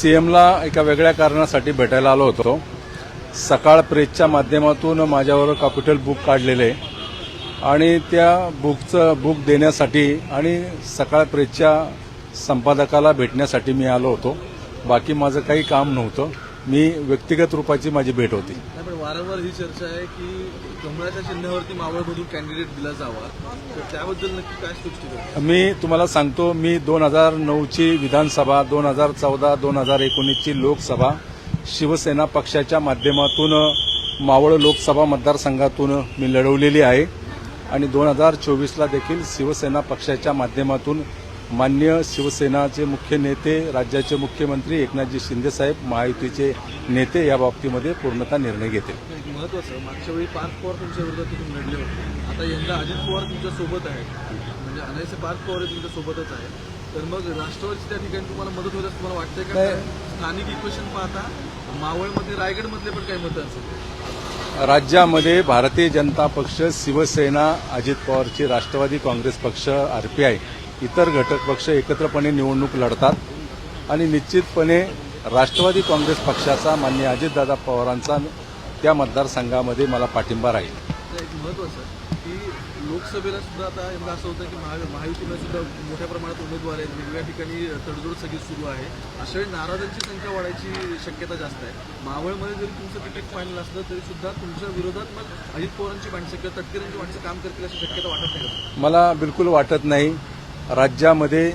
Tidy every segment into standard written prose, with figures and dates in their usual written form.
सीएमला एका वेगळ्या कारणासाठी भेटायला आलो होतो. सकाळ प्रेसच्या माध्यमातून माझ्यावर कॅपिटल बुक काढलेले आणि त्या बुक देण्यासाठी आणि सकाळ प्रेसच्या संपादकाला भेटण्यासाठी मी आलो होतो. बाकी माझं काही काम नव्हतं. मी व्यक्तिगत रूपाची माझी भेट होती. पण वारंवार ही चर्चा आहे की कमळाच्या चिन्हावरती मावळमधून कॅन्डिडेट दिला जावा, तर त्याबद्दल नक्की काय स्पष्टीकरण? मी तुम्हाला सांगतो, मी 2009ची विधानसभा, 2014, 2019ची लोकसभा शिवसेना पक्षाच्या माध्यमातून मावळ लोकसभा मतदारसंघातून मी लढवलेली आहे आणि 2024ला देखील शिवसेना पक्षाच्या माध्यमातून मान्य शिवसेनाचे मुख्य नेते, राज्याचे मुख्यमंत्री एकनाथजी शिंदेसाहेब, महायुतीचे नेते या बाबतीमध्ये पूर्णतः निर्णय घेतील. महत्वाचं, मागच्या वेळी पार्थ पवार तुमच्या विरोधात तुम्ही लढले होते, आता यंदा अजित पवार तुमच्या सोबत आहेत, म्हणजे अनायसे पार्थ पवार तुमच्या सोबतच आहेत, तर मग राष्ट्रवादीची त्या ठिकाणी तुम्हाला मदत होईल असं तुम्हाला वाटतंय का? स्थानिक इक्वेशन पाहता मावळमध्ये, रायगडमधले पण काही मतं असेल? राज्यामध्ये भारतीय जनता पक्ष, शिवसेना, अजित पवारची राष्ट्रवादी काँग्रेस पक्ष, आरपीआय, इतर घटक पक्ष एकत्रपणे निवडणूक लढतात आणि निश्चितपणे राष्ट्रवादी काँग्रेस पक्षाचा माननीय अजितदादा पवारांचा त्या मतदारसंघामध्ये मला पाठिंबा राहील. एक महत्वाचं की लोकसभेला सुद्धा आता यंदा असं होतं की महायुतीला सुद्धा मोठ्या प्रमाणात उमेदवार आहेत, वेगवेगळ्या ठिकाणी तडजोड सगळी सुरू आहे. अशा वेळी नाराजांची संख्या वाढायची शक्यता जास्त आहे. मावळमध्ये जरी तुमचं तिकीट फायनल असलं तरी सुद्धा तुमच्या विरोधात मग अजित पवारांची माणसं किंवा तटकरेंची माणसं काम करतील अशी शक्यता वाटत नाही? मला बिलकुल वाटत नाही. राज्यामध्ये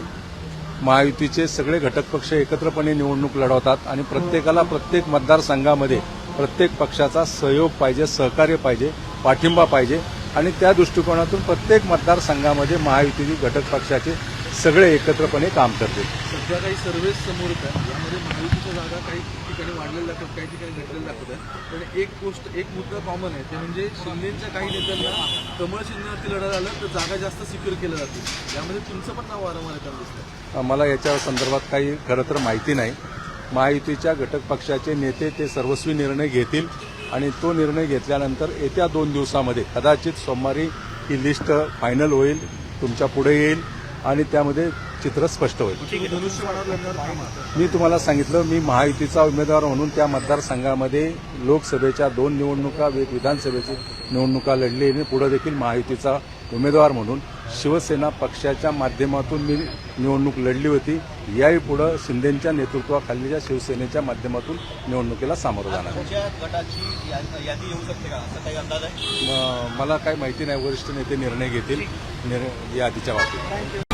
महायुतीचे सगळे घटक पक्ष एकत्रपणे निवडणूक लढवतात आणि प्रत्येकाला प्रत्येक मतदारसंघामध्ये प्रत्येक पक्षाचा सहयोग पाहिजे, सहकार्य पाहिजे, पाठिंबा पाहिजे आणि त्या दृष्टिकोनातून प्रत्येक मतदारसंघामध्ये महायुतीतील घटक पक्षाचे सगळे एकत्रपणे काम करतील. सध्या काही सर्व्हेस समोर येतात, यामध्ये महायुतीच्या जागा काही ठिकाणी वाढलेल्या दाखवतात, काही ठिकाणी घटलेल्या दाखवतात. पण एक मुद्दा कॉमन आहे, ते म्हणजे शिंदेच्या काही नेत्यांना कमळ चिन्हावरती लढायला आलं तर जागा जास्त सिक्युअर केल्या जातील. यामध्ये तुमचं पण नाव वारंवार येताना दिसतं. मला याच्या संदर्भात काही खरं तर माहिती नाही. महायुतीच्या घटक पक्षाचे नेते ते सर्वस्वी निर्णय घेतील आणि तो निर्णय घेतल्यानंतर येत्या 2 दिवसामध्ये कदाचित सोमवारी ही लिस्ट फायनल होईल, तुमच्या पुढे येईल आणि त्यामध्ये चित्र स्पष्ट होईल. मी तुम्हाला सांगितलं, मी महायुतीचा उमेदवार म्हणून त्या मतदारसंघामध्ये लोकसभेच्या 2 निवडणुका, विधानसभेची निवडणुका लढली आणि पुढे देखील महायुतीचा उमेदवार म्हणून शिवसेना पक्षाच्या माध्यमातून मी निवडणूक लढली होती. याही पुढे शिंदेच्या नेतृत्वाखालीच्या शिवसेनेच्या माध्यमातून निवडणुकीला सामोरं जाणार. मला काही माहिती नाही. वरिष्ठ नेते निर्णय घेतील यादीच्या बाबतीत.